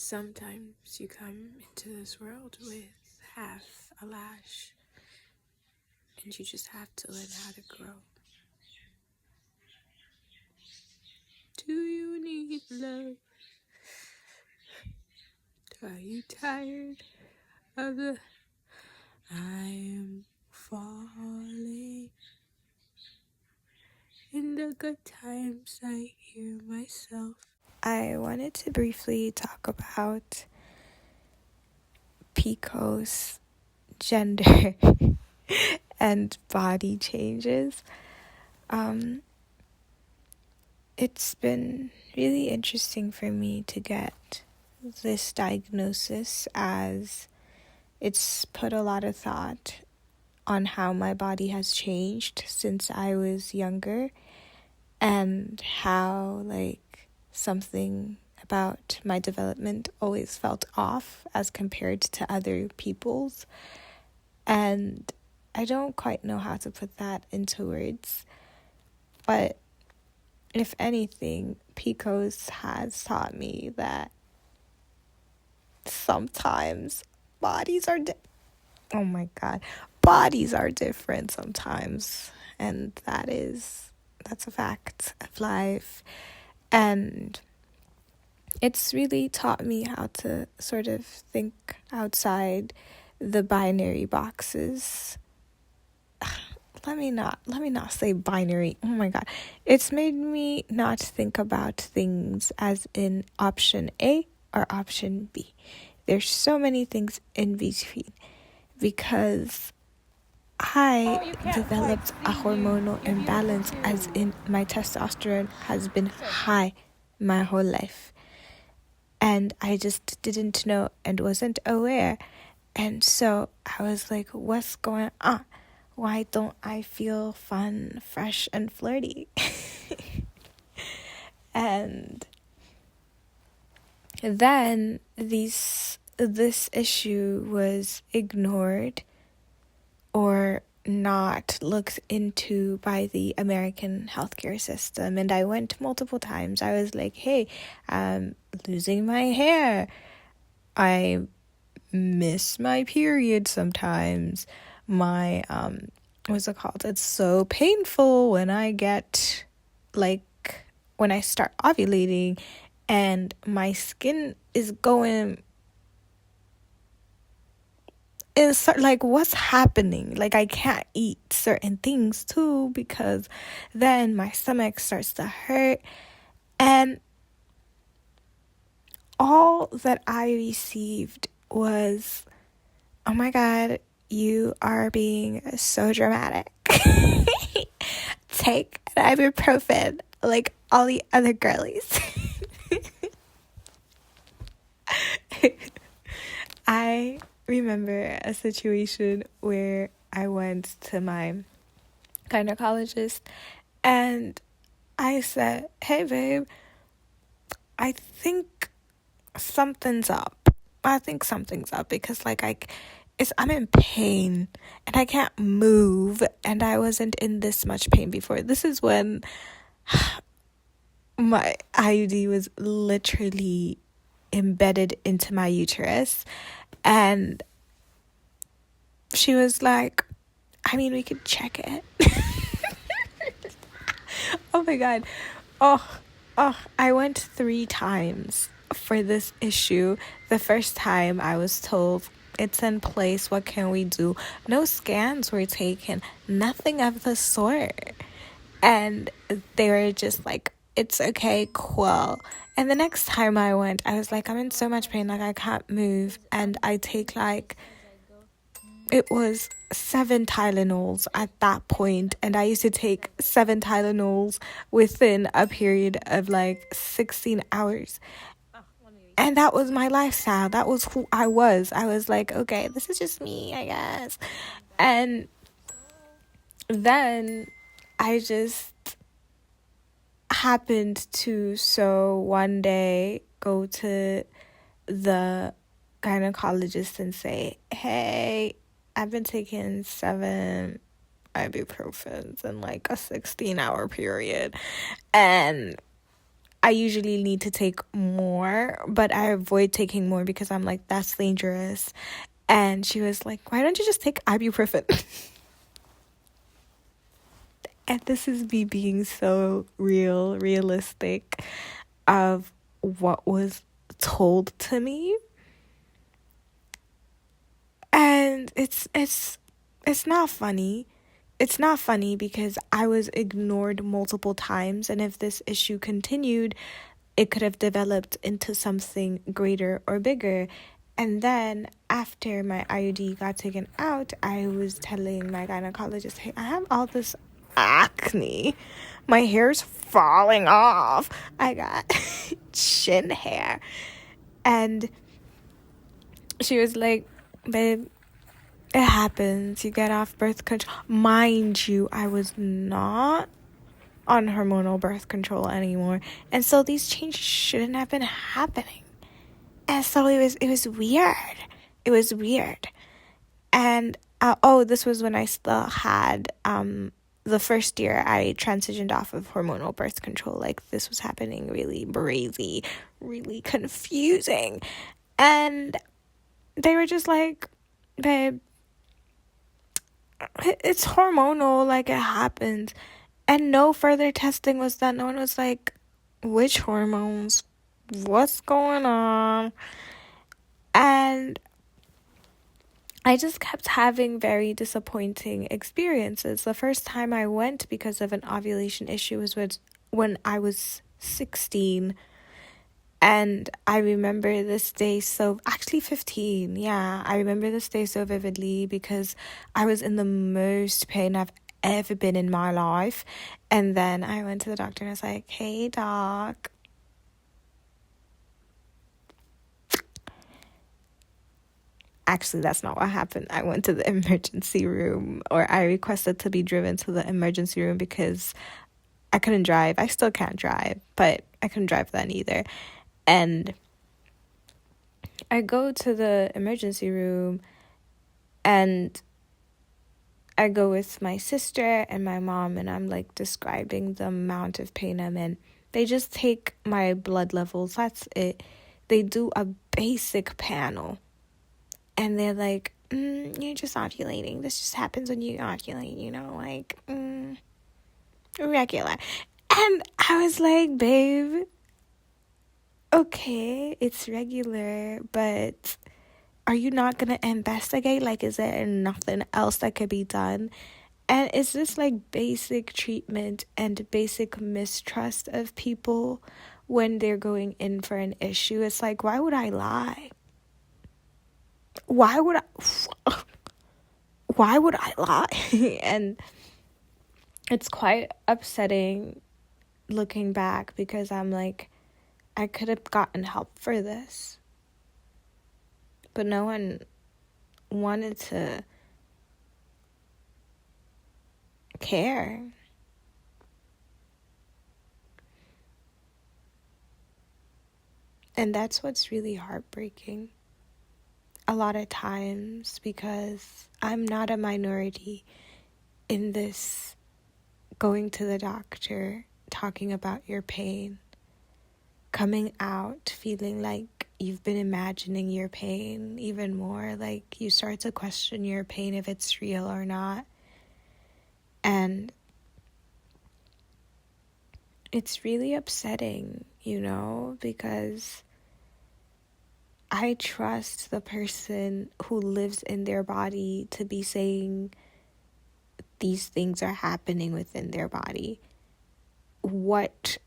Sometimes you come into this world with half a lash, and you just have to learn how to grow. Do you need love? Are you tired of the I'm falling? In the good times I hear myself. I wanted to briefly talk about PCOS, gender, and body changes. It's been really interesting for me to get this diagnosis, as it's put a lot of thought on how my body has changed since I was younger, and how something about my development always felt off as compared to other people's. And I don't quite know how to put that into words, but if anything, PCOS has taught me that sometimes bodies are bodies are different sometimes, and that's a fact of life. And it's really taught me how to sort of think outside the binary boxes. Let me not say binary. Oh my God. It's made me not think about things as in option A or option B. There's so many things in between, because I developed a hormonal imbalance, as in my testosterone has been high my whole life. And I just didn't know and wasn't aware. And so I was like, what's going on? Why don't I feel fun, fresh, and flirty? And then this issue was ignored or not looked into by the American healthcare system. And I went multiple times. I was like, hey, I'm losing my hair. I miss my period sometimes. My what's it called? It's so painful when I get when I start ovulating, and my skin is going. It's what's happening? I can't eat certain things too, because then my stomach starts to hurt. And all that I received was, oh my God, you are being so dramatic. Take an ibuprofen like all the other girlies. I remember a situation where I went to my gynecologist and I said, hey babe, I think something's up. Because I'm in pain and I can't move, and I wasn't in this much pain before. This is when my IUD was literally embedded into my uterus, and she was like, I mean, we could check it. Oh my God. Oh, I went 3 times for this issue. The first time I was told, it's in place, what can we do? No scans were taken, nothing of the sort. And they were just like, it's okay, cool. And the next time I went, I was like, I'm in so much pain, I can't move. And I take it was 7 Tylenols at that point, and I used to take 7 Tylenols within a period of 16 hours. And that was my lifestyle. That was who I was. I was like, okay, this is just me, I guess. And then I just happened to one day go to the gynecologist and say, hey, I've been taking 7 ibuprofens in a 16-hour period, and I usually need to take more, but I avoid taking more because I'm like, that's dangerous. And she was like, why don't you just take ibuprofen? And this is me being so realistic of what was told to me. And it's not funny. It's not funny because I was ignored multiple times, and if this issue continued, it could have developed into something greater or bigger. And then after my IUD got taken out, I was telling my gynecologist, hey, I have all this acne. My hair's falling off. I got chin hair. And she was like, babe, it happens. You get off birth control. Mind you, I was not on hormonal birth control anymore. And so these changes shouldn't have been happening. And so it was weird. It was weird. And this was when I still had the first year I transitioned off of hormonal birth control. Like, this was happening really crazy, really confusing. And they were just like, babe, it's hormonal, like, it happens. And no further testing was done. No one was like, which hormones? What's going on? And I just kept having very disappointing experiences. The first time I went because of an ovulation issue was when I was 16. And I remember this day actually 15. Yeah, I remember this day so vividly because I was in the most pain I've ever been in my life. And then I went to the doctor and I was like, hey, doc. Actually, that's not what happened. I went to the emergency room, or I requested to be driven to the emergency room because I couldn't drive. I still can't drive, but I couldn't drive then either. And I go to the emergency room and I go with my sister and my mom, and I'm like describing the amount of pain I'm in. They just take my blood levels. That's it. They do a basic panel. And they're like, you're just ovulating. This just happens when you ovulate, like, regular. And I was like, babe, okay, it's regular, but are you not going to investigate? Like, is there nothing else that could be done? And it's just like basic treatment and basic mistrust of people when they're going in for an issue. It's like, why would I lie? Why would I lie? And it's quite upsetting looking back because I'm like, I could have gotten help for this. But no one wanted to care. And that's what's really heartbreaking. A lot of times, because I'm not a minority in this going to the doctor, talking about your pain, coming out feeling like you've been imagining your pain even more, like you start to question your pain if it's real or not. And it's really upsetting, because I trust the person who lives in their body to be saying these things are happening within their body. What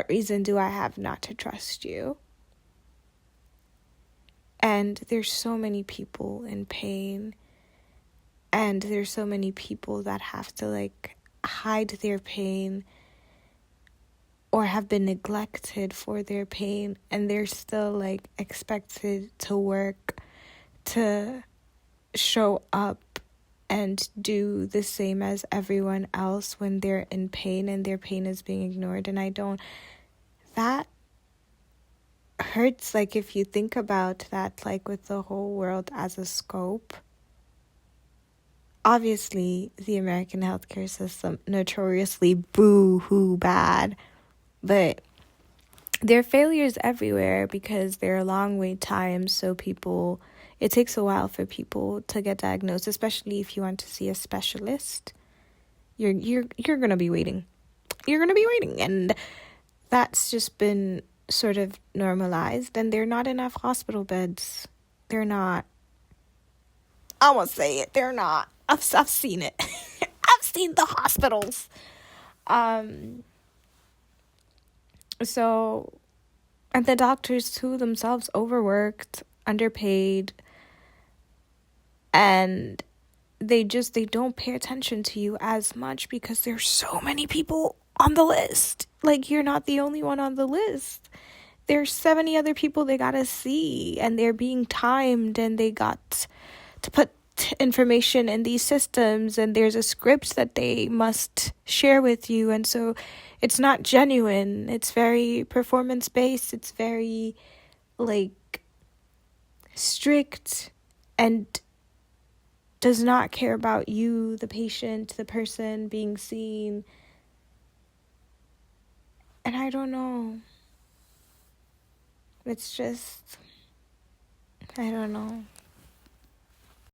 reason do I have not to trust you? And there's so many people in pain, and there's so many people that have to like hide their pain or have been neglected for their pain, and they're still like expected to work, to show up and do the same as everyone else when they're in pain and their pain is being ignored. And that hurts, like if you think about that, like with the whole world as a scope. Obviously, the American healthcare system notoriously boo-hoo bad. But there are failures everywhere because there are long wait times. So it takes a while for people to get diagnosed, especially if you want to see a specialist. You're gonna be waiting. You're gonna be waiting, and that's just been sort of normalized. And there are not enough hospital beds. They're not. I won't say it. They're not. I've seen it. I've seen the hospitals. So, and the doctors too themselves overworked, underpaid, and they don't pay attention to you as much because there's so many people on the list. Like, you're not the only one on the list. There's 70 other people they gotta see, and they're being timed, and they got to put information in these systems, and there's a script that they must share with you, and so it's not genuine. It's very performance based. It's very like strict, and does not care about you, the patient, the person being seen. And I don't know. It's just, I don't know.